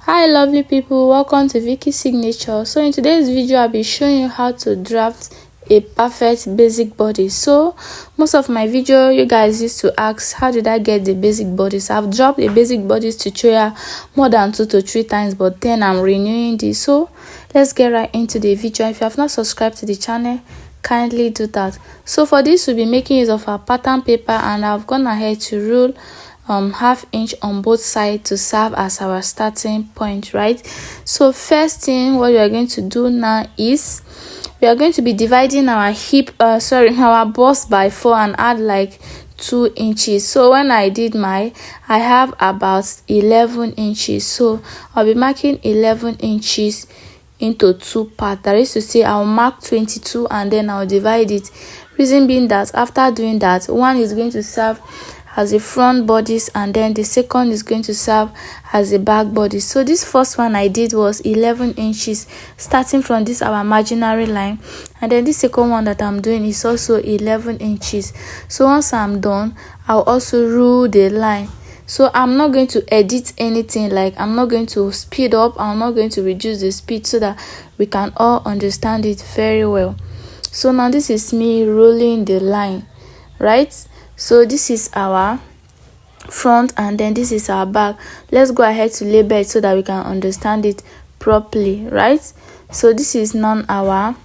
Hi lovely people, welcome to Vicky Signature. So in today's video I'll be showing you how to draft a perfect basic body. So most of my video you guys used to ask how did I get the basic bodies. I've dropped a basic bodies tutorial more than 2 to 3 times, but then I'm renewing this. So let's get right into the video. If you have not subscribed to the channel, kindly do that. So for this we'll be making use of our pattern paper, and I've gone ahead to rule ½ inch on both sides to serve as our starting point, right? So first thing what we are going to do now is we are going to be dividing our our bust by 4 and add like 2 inches. So when I have about 11 inches, so I'll be marking 11 inches into 2 parts. That is to say, I'll mark 22 and then I'll divide it. Reason being that after doing that, one is going to serve as a front bodice and then the second is going to serve as a back body. So this first one I did was 11 inches starting from this our imaginary line, and then the second one that I'm doing is also 11 inches. So once I'm done, I'll also rule the line. So I'm not going to edit anything, like I'm not going to speed up, I'm not going to reduce the speed, so that we can all understand it very well. So now this is me ruling the line, right? So this is our front and then this is our back. Let's go ahead to label it so that we can understand it properly, right? So this is now our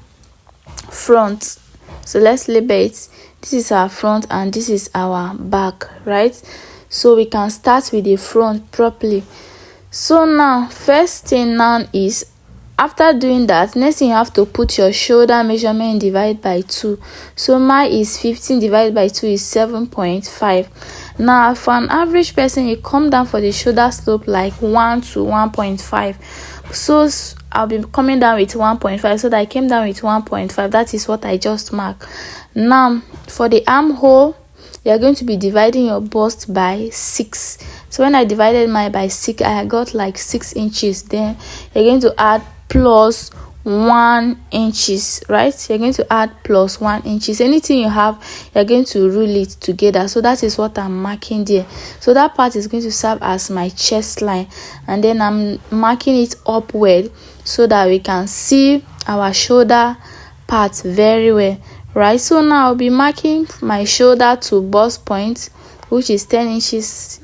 front. So let's label it. This is our front and this is our back, right? So we can start with the front properly. So now first thing now is, after doing that, next thing you have to put your shoulder measurement and divide by 2. So mine is 15 divided by 2 is 7.5. Now for an average person, you come down for the shoulder slope like 1 to 1.5. So I'll be coming down with 1.5, so that I came down with 1.5. That is what I just marked. Now for the armhole, you're going to be dividing your bust by 6. So when I divided mine by 6, I got like 6 inches. Then you're going to add plus 1 inches, right? You're going to add plus 1 inches. Anything you have, you're going to rule it together. So that is what I'm marking there. So that part is going to serve as my chest line, and then I'm marking it upward so that we can see our shoulder part very well, right? So now I'll be marking my shoulder to bust point, which is 10 inches.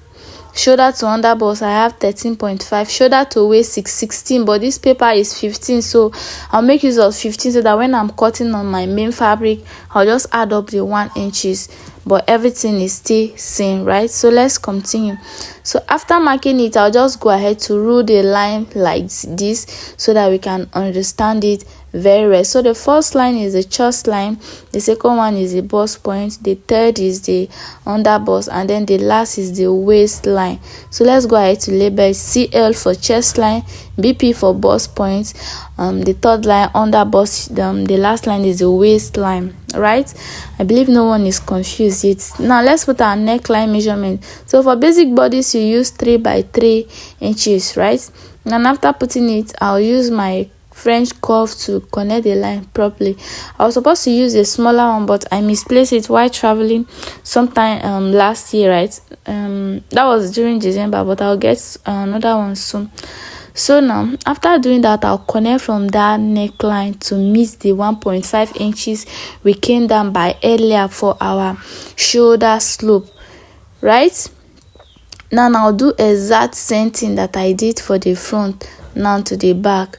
Shoulder to under bust, I have 13.5. Shoulder to waist 16, but this paper is 15, so I'll make use of 15 so that when I'm cutting on my main fabric, I'll just add up the 1 inches, but everything is still same, right? So let's continue. So after marking it, I'll just go ahead to rule the line like this so that we can understand it very well. So the first line is the chest line, the second one is the bust point, the third is the under bust, and then the last is the waist line. So let's go ahead to label CL for chest line, BP for bust point, the third line under bust, the last line is the waist line, right? I believe no one is confused yet. Now let's put our neckline measurement. So for basic bodies you use 3 by 3 inches, right? And after putting it, I'll use my French curve to connect the line properly. I was supposed to use a smaller one, but I misplaced it while traveling sometime last year, right? That was during December, but I'll get another one soon. So now after doing that, I'll connect from that neckline to meet the 1.5 inches we came down by earlier for our shoulder slope, right? Now I'll do exact same thing that I did for the front now to the back.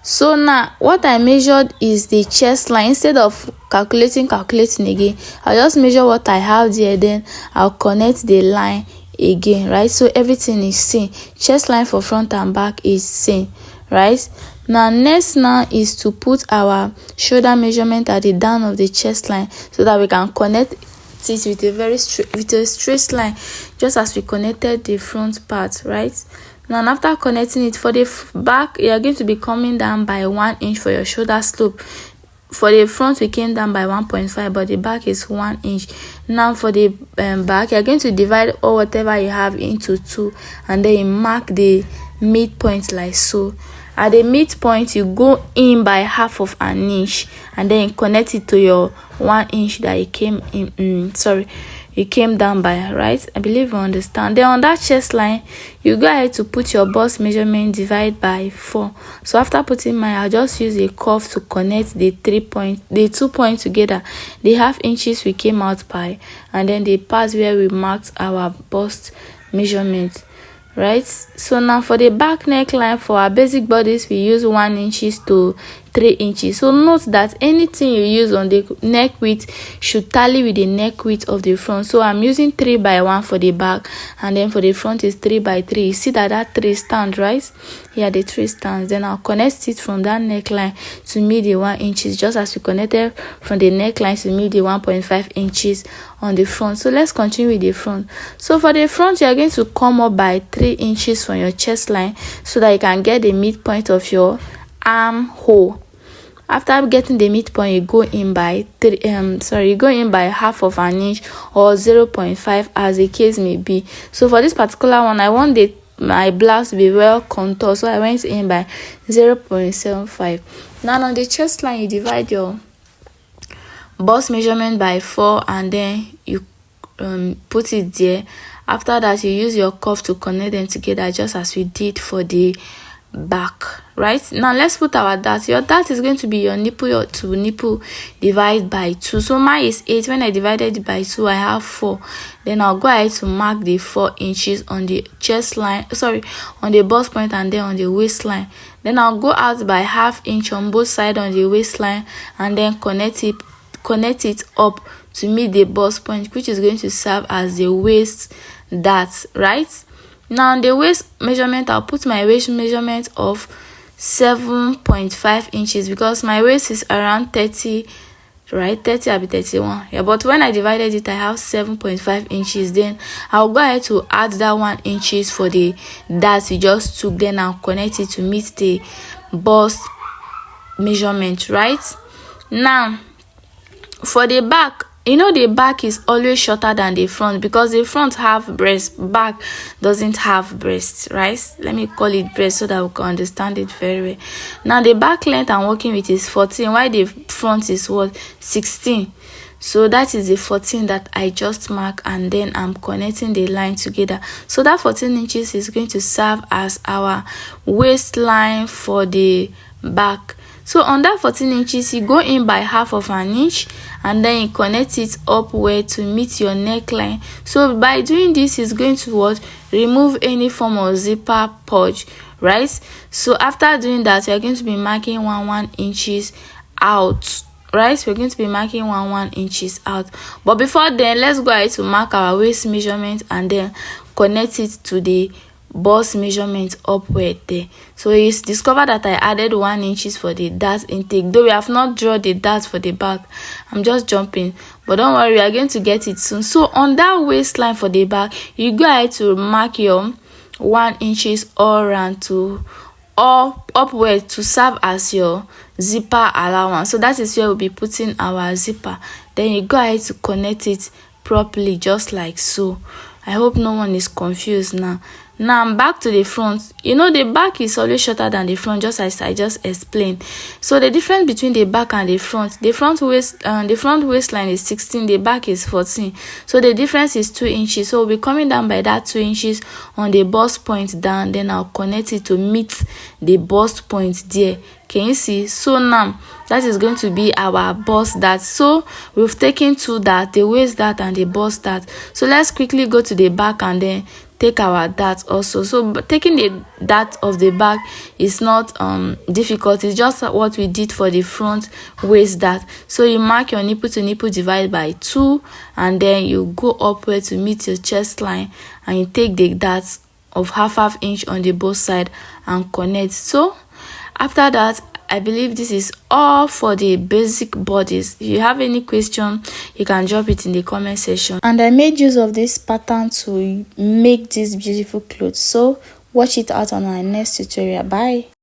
So now what I measured is the chest line. Instead of calculating again, I'll just measure what I have there, then I'll connect the line again, right? So everything is same. Chest line for front and back is same, right? Now next now is to put our shoulder measurement at the down of the chest line so that we can connect it with a straight line, just as we connected the front part, right? Now after connecting it for the back, you are going to be coming down by 1 inch for your shoulder slope. For the front we came down by 1.5, but the back is 1 inch. Now for the back, you're going to divide all whatever you have into 2, and then you mark the midpoint like so. At the midpoint, you go in by ½ of an inch and then connect it to your 1 inch that you came in. you came down by, right? I believe you understand. Then on that chest line, you go ahead to put your bust measurement, divide by 4. So after putting mine, I'll just use a curve to connect the 2 points together, the ½ inches we came out by, and then the part where we marked our bust measurement, right? So now for the back neckline, for our basic bodice, we use 1 inches to 3 inches. So note that anything you use on the neck width should tally with the neck width of the front. So I'm using 3 by 1 for the back, and then for the front is 3 by 3. You see that 3 stands, right? Here the 3 stands. Then I'll connect it from that neckline to meet the 1 inches, just as we connected from the neckline to meet the 1.5 inches on the front. So let's continue with the front. So for the front, you are going to come up by 3 inches from your chest line so that you can get the midpoint of your armhole. After getting the midpoint, you go in by you go in by ½ of an inch or 0.5 as the case may be. So for this particular one, I want my blouse to be well contoured, so I went in by 0.75. Now on the chest line, you divide your bust measurement by 4 and then you put it there. After that, you use your curve to connect them together, just as we did for the back, right? Now let's put our dart. Your dart is going to be your nipple to nipple divide by 2. So mine is 8. When I divided it by 2, I have 4. Then I'll go ahead to mark the 4 inches on the chest line, on the bust point, and then on the waistline. Then I'll go out by ½ inch on both sides on the waistline, and then connect it up to meet the bust point, which is going to serve as the waist dart, right? Now on the waist measurement, I'll put my waist measurement of 7.5 inches because my waist is around 30, right? 30, I'll be 31. Yeah, but when I divided it, I have 7.5 inches. Then I'll go ahead to add that 1 inches for the dart we just took. Then I'll connect it to meet the bust measurement, right? Now for the back, you know the back is always shorter than the front because the front have breast, back doesn't have breast, right? Let me call it breast so that we can understand it very well. Now the back length I'm working with is 14, while the front is what? 16. So that is the 14 that I just marked, and then I'm connecting the line together. So that 14 inches is going to serve as our waistline for the back. So on that 14 inches, you go in by ½ of an inch and then you connect it upward to meet your neckline. So by doing this, it's going to remove any form of zipper purge, right? So after doing that, you're going to be marking 1 inches out, right? We're going to be marking 1 inches out. But before then, let's go ahead to mark our waist measurement and then connect it to the bust measurement upward there. So you discover that I added 1 inches for the dart intake, though we have not drawn the dart for the back. I'm just jumping, but don't worry, we are going to get it soon. So on that waistline for the back, you go ahead to mark your 1 inches all around to upward to serve as your zipper allowance. So that is where we'll be putting our zipper. Then you go ahead to connect it properly, just like so. I hope no one is confused now. Now I'm back to the front. You know the back is always shorter than the front, just as I just explained. So the difference between the back and the front waistline is 16, the back is 14. So the difference is 2 inches. So we'll be coming down by that 2 inches on the bust point down. Then I'll connect it to meet the bust point there. Can you see? So now that is going to be our bust dart. So we've taken 2 darts, the waist dart and the bust dart. So let's quickly go to the back and then take our dart also. So taking the dart of the back is not difficult. It's just what we did for the front waist dart. So you mark your nipple to nipple divide by 2 and then you go upward to meet your chest line and you take the dart of ½ inch on the both side and connect. So after that, I believe this is all for the basic bodice. If you have any question, you can drop it in the comment section. And I made use of this pattern to make this beautiful clothes. So watch it out on our next tutorial. Bye.